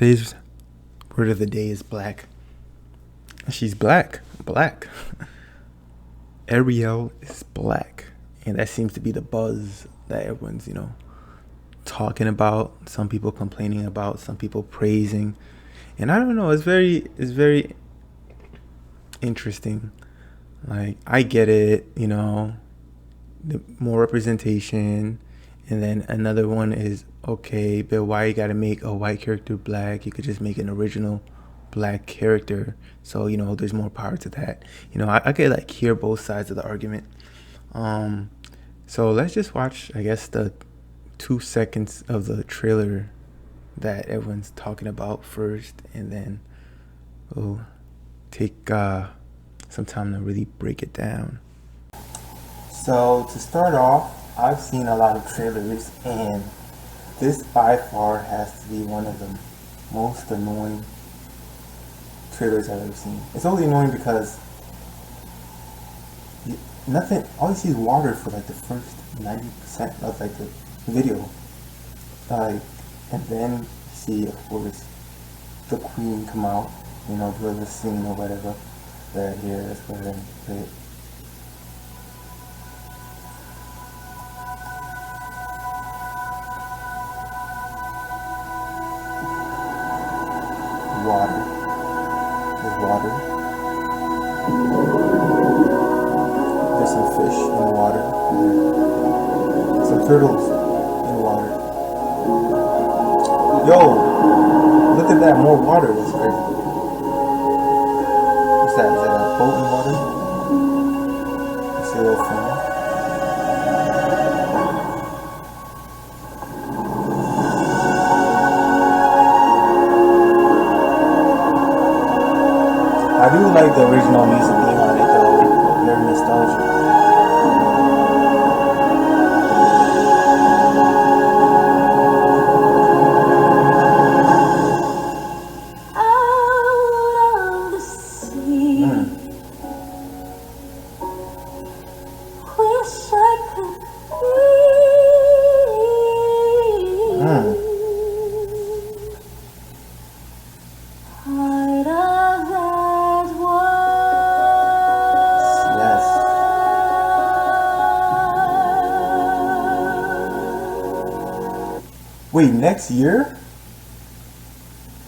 Today's word of the day is black. She's black. Black. Ariel is black. And that seems to be the buzz that everyone's, talking about. Some people complaining about, some people praising. And I don't know, it's very interesting. Like, I get it, the more representation. And then another one is, okay, but why you gotta make a white character black? You could just make an original black character. So, there's more power to that. I could like hear both sides of the argument. So let's just watch, I guess, the 2 seconds of the trailer that everyone's talking about first, and then we'll take some time to really break it down. So to start off, I've seen a lot of trailers, and this by far has to be one of the most annoying trailers I've ever seen. It's only annoying because nothing, all you see is water for like the first 90% of like the video. And then you see, of course, the queen come out, do the scene or whatever. Right here, let's go ahead and play it. Water. There's water. There's some fish in the water. Some turtles in the water. Yo! Look at that, more water. That's crazy. What's that? Is that a boat in water? You see a little fan? I do like the original music being on it though, very nostalgic. Out of the sea, wish I could breathe. Part of that world. Wait, next year?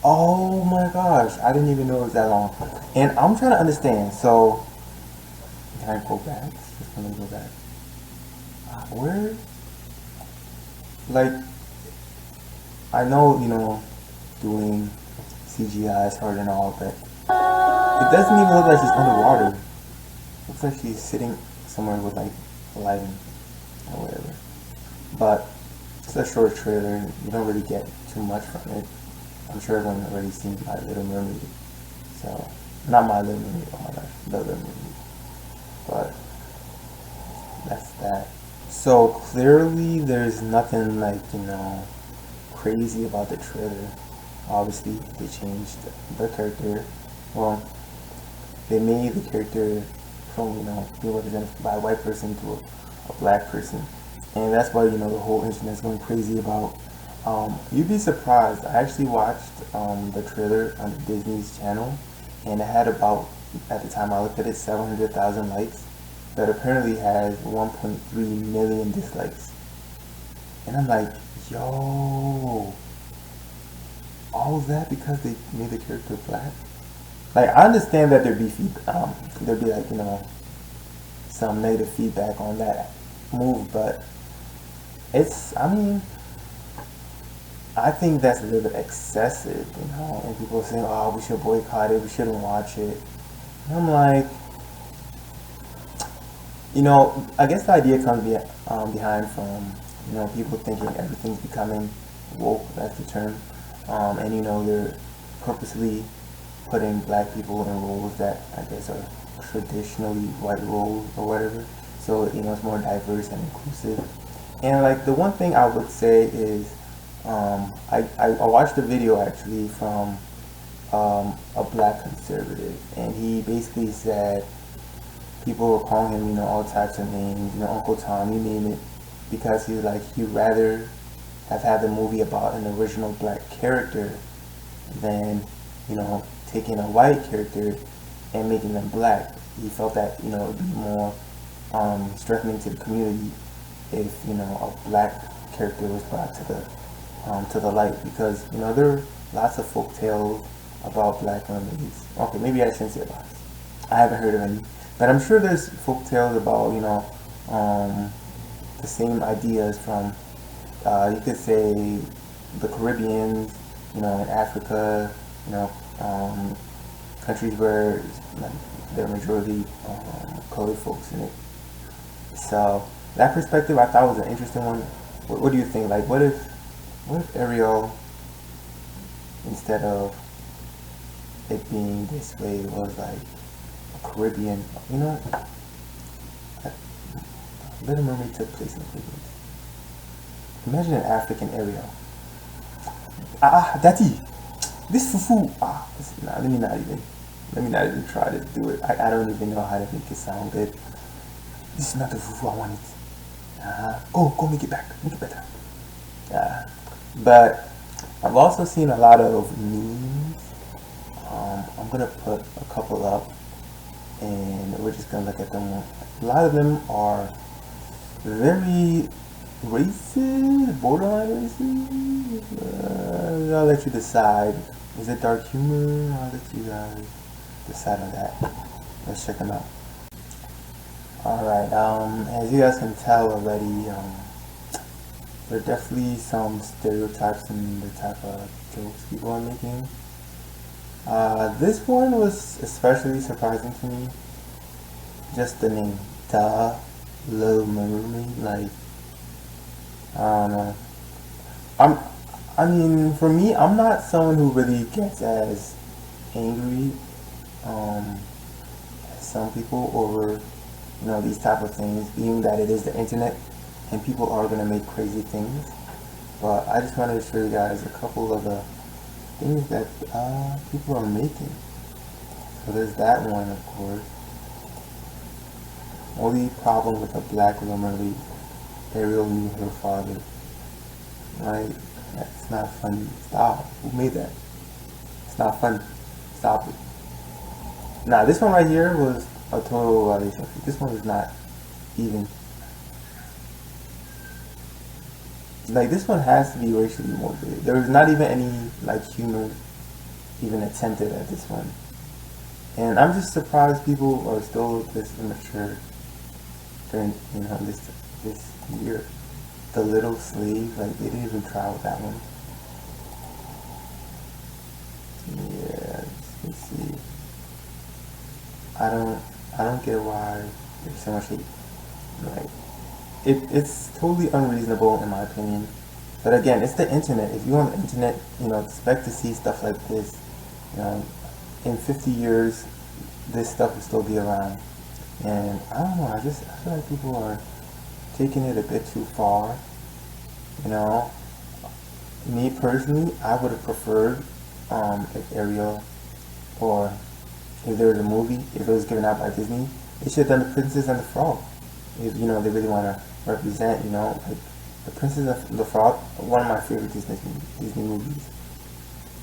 Oh my gosh, I didn't even know it was that long. And I'm trying to understand, so can I go back? Just let me go back. Where? Like, I know, doing CGI is hard and all, but it doesn't even look like she's underwater. Looks like she's sitting somewhere with like lighting or whatever. But it's a short trailer. You don't really get too much from it. I'm sure everyone already seen my Little Mermaid. So, not my Little Mermaid, oh my gosh, the Little Mermaid. But that's that. So clearly there's nothing like, crazy about the trailer. Obviously they changed the character. Well, they made the character from, being represented by a white person to a black person. And that's why, the whole internet's going crazy about. You'd be surprised. I actually watched the trailer on Disney's channel, and it had about, at the time I looked at it, 700,000 likes, but apparently has 1.3 million dislikes. And I'm like, yo, all of that because they made the character black? Like, I understand that there'd be like, some negative feedback on that move, but I think that's a little bit excessive, and people are saying, oh, we should boycott it, we shouldn't watch it. And I'm like, I guess the idea comes behind from, people thinking everything's becoming woke, that's the term, and they're purposely putting black people in roles that I guess are traditionally white roles or whatever, so it's more diverse and inclusive. And like the one thing I would say is, I watched a video actually from a black conservative, and he basically said people were calling him, all types of names, Uncle Tom, you name it, because he'd rather have had the movie about an original black character than, taking a white character and making them black. He felt that, it would be more strengthening to the community if, a black character was brought to the light, because, there are lots of folk tales about black mermaids. Okay, maybe I shouldn't say lots. I haven't heard of any, but I'm sure there's folk tales about, the same ideas from, you could say, the Caribbean, in Africa, countries where, like, there are majority colored folks in it. So that perspective I thought was an interesting one. What do you think? Like, what if Ariel, instead of it being this way, was like a Caribbean? Little Mermaid took place in the Caribbean. Imagine an African Ariel. Daddy, this fufu. Nah, let me not even try to do it. I don't even know how to make it sound good. This is not the fufu I wanted. Go make it back. Make it better. But I've also seen a lot of memes. I'm gonna put a couple up, and we're just gonna look at them. A lot of them are very racist, borderline racist. I'll let you decide. Is it dark humor? I'll let you guys decide on that. Let's check them out. Alright, as you guys can tell already, there are definitely some stereotypes in the type of jokes people are making. This one was especially surprising to me. Just the name, the Little Mermaid. Like, I don't know. I mean, for me, I'm not someone who really gets as angry as some people over, these type of things, being that it is the internet and people are gonna make crazy things. But I just wanted to show you guys a couple of the things that people are making. So there's that one, of course. Only problem with a black Little Mermaid, Ariel knew her father. Right? That's not funny. Stop. Who made that? It's not funny. Stop it. Nah, this one right here was a total violation. This one is not even. Like, this one has to be racially motivated. There was not even any, like, humor even attempted at this one. And I'm just surprised people are still this immature during, this year. The Little Slave, like, they didn't even try with that one. Yeah, let's see. I don't get why there's so much hate. Like, it's totally unreasonable in my opinion. But again, it's the internet. If you're on the internet, expect to see stuff like this. In 50 years, this stuff will still be around. And I don't know, I feel like people are taking it a bit too far. Me personally, I would have preferred if Ariel, or if there was a movie, if it was given out by Disney, they should have done The Princess and the Frog. If they really want to represent, like The Princess and the Frog, one of my favorite Disney movies.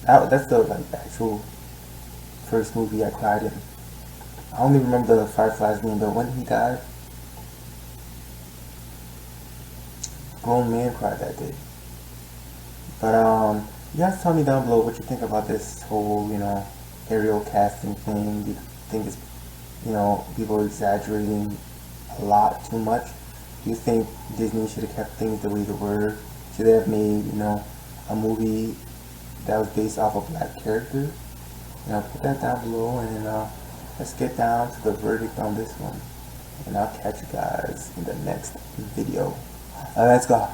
That's the actual first movie I cried in. I only remember the Firefly's name, but when he died, grown man cried that day. But you guys tell me down below what you think about this whole, Ariel casting thing. Do you think it's, people are exaggerating a lot too much? Do you think Disney should have kept things the way they were? Should they have made, a movie that was based off a black character? Put that down below, and let's get down to the verdict on this one. And I'll catch you guys in the next video. Let's go.